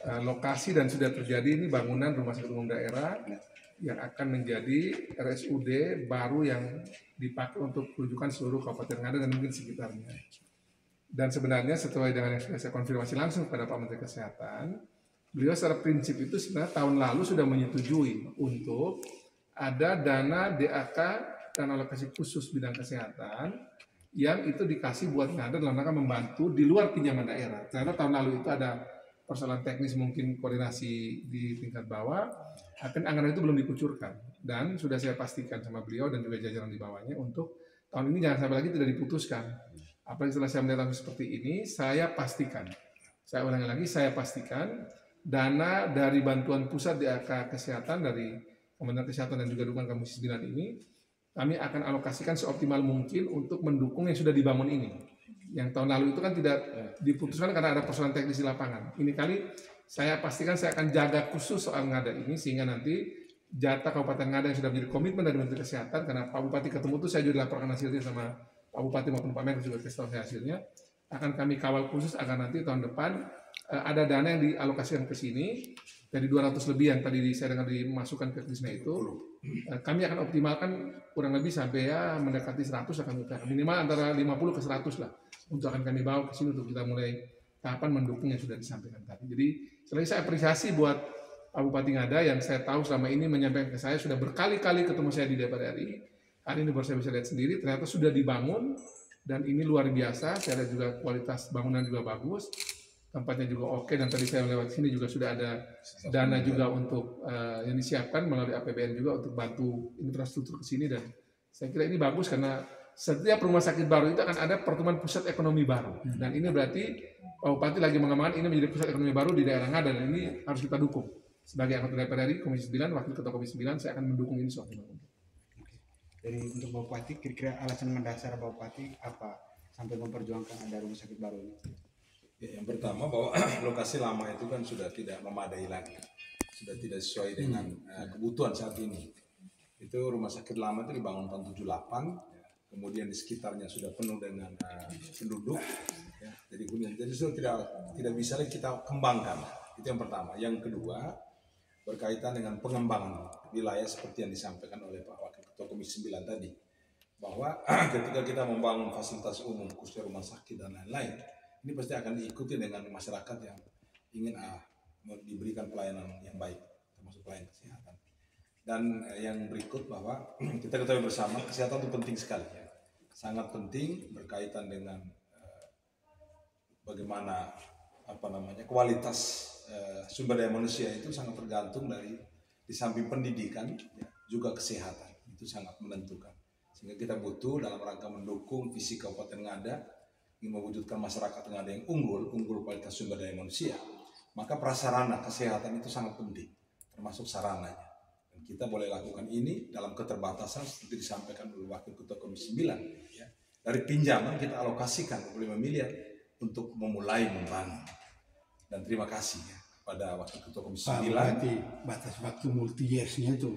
lokasi dan sudah terjadi ini bangunan rumah sakit umum daerah yang akan menjadi RSUD baru yang dipakai untuk rujukan seluruh Kabupaten Ngada dan mungkin sekitarnya. Dan sebenarnya sesuai dengan yang sudah saya konfirmasi langsung kepada Pak Menteri Kesehatan, beliau secara prinsip itu sebenarnya tahun lalu sudah menyetujui untuk ada dana DAK dan alokasi khusus bidang kesehatan yang itu dikasih buat Ngada dalam rangka membantu di luar pinjaman daerah. Ternyata tahun lalu itu ada persoalan teknis mungkin koordinasi di tingkat bawah, akan anggaran itu belum dikucurkan. Dan sudah saya pastikan sama beliau dan juga jajaran di bawahnya untuk tahun ini jangan sampai lagi tidak diputuskan. Apalagi setelah saya melihat seperti ini, saya pastikan, saya ulangi lagi, saya pastikan dana dari bantuan pusat DAK Kesehatan dari Kementerian Kesehatan dan juga dukungan Komisi 9 ini, kami akan alokasikan seoptimal mungkin untuk mendukung yang sudah dibangun ini. Yang tahun lalu itu kan tidak diputuskan karena ada persoalan teknis di lapangan. Ini kali saya pastikan saya akan jaga khusus soal Ngada ini sehingga nanti jatah Kabupaten Ngada yang sudah menjadi komitmen dari Menteri Kesehatan, karena Pak Bupati ketemu itu saya juga laporkan hasilnya sama Pak Bupati maupun Pak Menko juga kasih tahu saya hasilnya, akan kami kawal khusus agar nanti tahun depan ada dana yang dialokasikan ke sini dari 200 lebih yang tadi saya dengar dimasukkan ke Krisna itu, kami akan optimalkan kurang lebih sampai ya mendekati 100 akan kita minimal antara 50 ke 100 lah untuk akan kami bawa ke sini untuk kita mulai tahapan mendukung yang sudah disampaikan tadi. Jadi selain saya apresiasi buat Pak Bupati Ngada yang saya tahu selama ini menyampaikan ke saya sudah berkali-kali ketemu saya di DPR RI. Hari ini baru saya bisa lihat sendiri, ternyata sudah dibangun dan ini luar biasa. Saya lihat juga kualitas bangunan juga bagus, tempatnya juga oke, dan tadi saya lewat sini juga sudah ada dana juga untuk yang disiapkan melalui APBN juga untuk bantu infrastruktur ke sini, dan saya kira ini bagus karena setiap rumah sakit baru itu akan ada pertemuan pusat ekonomi baru, dan ini berarti Pak Bupati lagi mengembangkan ini menjadi pusat ekonomi baru di daerah Ngada, dan ini harus kita dukung. Sebagai anggota DPR RI Komisi 9, Wakil Ketua Komisi 9, saya akan mendukung ini soal. Jadi untuk Bapak Bupati, kira-kira alasan mendasar Bapak Bupati apa sampai memperjuangkan ada rumah sakit baru ini? Ya, yang pertama bahwa lokasi lama itu kan sudah tidak memadai lagi, sudah tidak sesuai dengan kebutuhan saat ini. Itu rumah sakit lama itu dibangun tahun 78, kemudian di sekitarnya sudah penuh dengan penduduk, ya, jadi sudah tidak bisa lagi kita kembangkan. Itu yang pertama. Yang kedua, berkaitan dengan pengembangan wilayah seperti yang disampaikan oleh Pak Wakil Ketua Komisi 9 tadi, bahwa ketika kita membangun fasilitas umum khususnya rumah sakit dan lain-lain, ini pasti akan diikuti dengan masyarakat yang ingin diberikan pelayanan yang baik, termasuk pelayanan kesehatan. Dan yang berikut bahwa kita ketahui bersama kesehatan itu penting sekali, ya. Sangat penting berkaitan dengan bagaimana kualitas sumber daya manusia itu sangat tergantung dari di samping pendidikan, ya, juga kesehatan, itu sangat menentukan. Sehingga kita butuh dalam rangka mendukung visi Kabupaten Ngada ingin mewujudkan masyarakat Ngada yang unggul kualitas sumber daya manusia, maka prasarana kesehatan itu sangat penting, termasuk sarananya. Dan kita boleh lakukan ini dalam keterbatasan seperti disampaikan oleh Wakil Ketua Komisi 9, ya. Dari pinjaman kita alokasikan 25 miliar untuk memulai membangun. Dan terima kasih, ya, pada Wakil Ketua Komisi 9. Berarti batas waktu multi years-nya itu,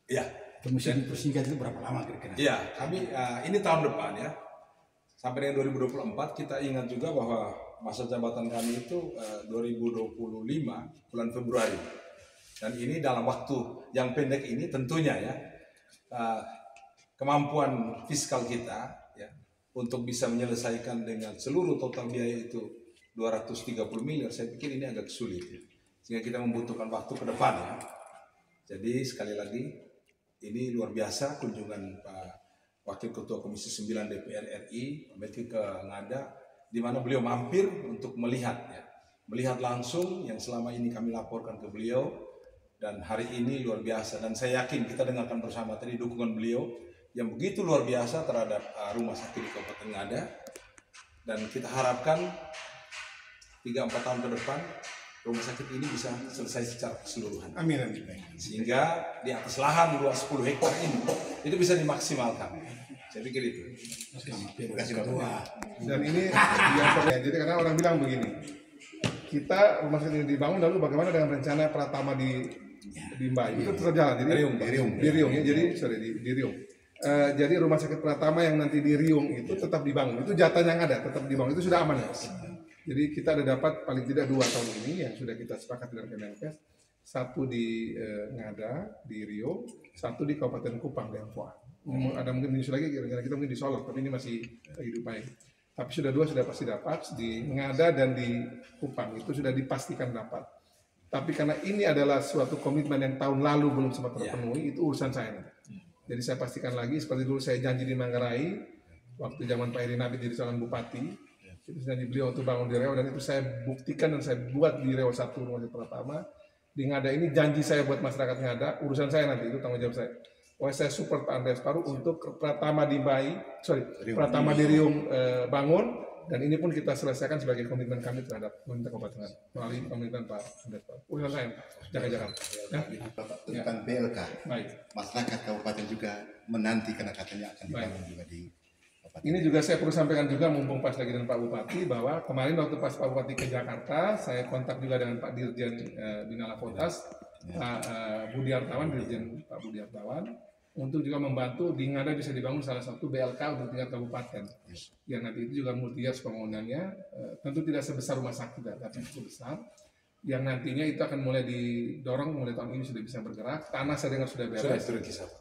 ya, mesti dipersingkat itu berapa lama kira-kira? Ya, kami ini tahun depan, ya, sampai dengan 2024. Kita ingat juga bahwa masa jabatan kami itu 2025 bulan Februari, dan ini dalam waktu yang pendek ini tentunya, ya, kemampuan fiskal kita, ya, untuk bisa menyelesaikan dengan seluruh total biaya itu 230 miliar, saya pikir ini agak sulit, ya. Sehingga kita membutuhkan waktu ke depan, ya. Jadi sekali lagi ini luar biasa kunjungan Pak Wakil Ketua Komisi 9 DPR RI ke Ngada, di mana beliau mampir untuk melihat, ya, melihat langsung yang selama ini kami laporkan ke beliau, dan hari ini luar biasa. Dan saya yakin kita dengarkan bersama tadi dukungan beliau yang begitu luar biasa terhadap rumah sakit di Kabupaten Ngada, dan kita harapkan 3-4 tahun ke depan rumah sakit ini bisa selesai secara keseluruhan. Amin, amin. Sehingga di atas lahan luas 10 hektar ini itu bisa dimaksimalkan. Saya pikir itu. Terima kasih Bapak. Dan ini yang jadi karena orang bilang begini, kita rumah sakit ini dibangun, lalu bagaimana dengan rencana Pratama di Mbayu? Itu tetap jalan. Jadi di Riung, ya. Jadi di Riung. Jadi rumah sakit Pratama yang nanti di Riung itu tetap dibangun. Itu jatah yang ada tetap dibangun. Itu sudah aman, ya. Jadi kita ada dapat paling tidak 2 tahun ini yang sudah kita sepakati dengan Kemenkes, satu di Ngada di Riau, satu di Kabupaten Kupang di Ampua. Ada mungkin menyusul lagi kira-kira kita mungkin di Solok, tapi ini masih hidup baik. Tapi sudah 2 sudah pasti dapat di Ngada dan di Kupang itu sudah dipastikan dapat. Tapi karena ini adalah suatu komitmen yang tahun lalu belum sempat terpenuhi, itu urusan saya. Jadi saya pastikan lagi, seperti dulu saya janji di Manggarai, waktu zaman Pak Heri Nabi jadi calon bupati, itu janji beliau untuk bangun di Riau, dan itu saya buktikan dan saya buat di Riau 1 rumah sakit pertama. Di Ngada ini janji saya buat masyarakat Ngada, urusan saya nanti, itu tanggung jawab saya. Pokoknya saya support Pak Andreas Paru untuk Pratama di Pratama di Riau bangun, dan ini pun kita selesaikan sebagai komitmen kami terhadap pemerintah Kabupaten Ngada melalui komitmen Pak Andreas Paru. Urusan saya, jaga-jaga. Ya? Tentang BLK, Baik. masyarakat kabupaten juga menanti karena katanya akan dibangun juga di kabupaten. Ini juga saya perlu sampaikan juga mumpung pas lagi dengan Pak Bupati, bahwa kemarin waktu pas Pak Bupati ke Jakarta, saya kontak juga dengan Pak Dirjen Bina Lapotas, Pak Budi Hartawan, Dirjen Pak Budi Hartawan, untuk juga membantu di Ngada bisa dibangun salah satu BLK untuk tingkat kabupaten. Yang nanti itu juga multi-years pembangunannya, tentu tidak sebesar rumah sakit, tapi cukup besar. Yang nantinya itu akan mulai didorong mulai tahun ini sudah bisa bergerak. Tanah saya dengar sudah beres,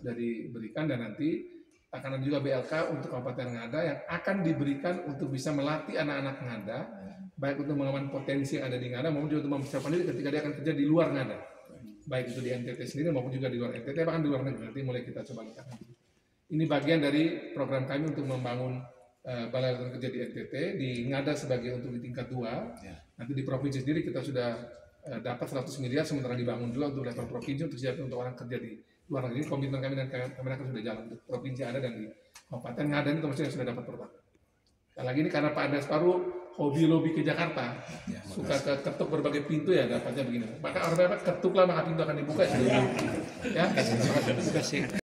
sudah diberikan, dan nanti akan ada juga BLK untuk Kabupaten Ngada yang akan diberikan untuk bisa melatih anak-anak Ngada, baik untuk mengaman potensi yang ada di Ngada maupun juga untuk mempersiapkan diri ketika dia akan kerja di luar Ngada, baik itu di NTT sendiri maupun juga di luar NTT, bahkan di luar negeri. Nanti mulai kita coba letakkan. Ini bagian dari program kami untuk membangun balai latihan kerja di NTT, di Ngada sebagai untuk di tingkat 2. Nanti di provinsi sendiri kita sudah dapat 100 miliar, sementara dibangun juga untuk level provinsi untuk siap untuk orang kerja di luar negeri. Komitmen kami dan Kemenaker sudah jalan untuk provinsi ada, dan di Kabupaten Ngada ini termasuk yang sudah dapat pertama. Dan lagi ini karena Pak Andreas Paru hobi lobby ke Jakarta, suka ketuk berbagai pintu, ya dapatnya begini. Maka orang ketuklah maka pintu akan dibuka. Ya, terima kasih.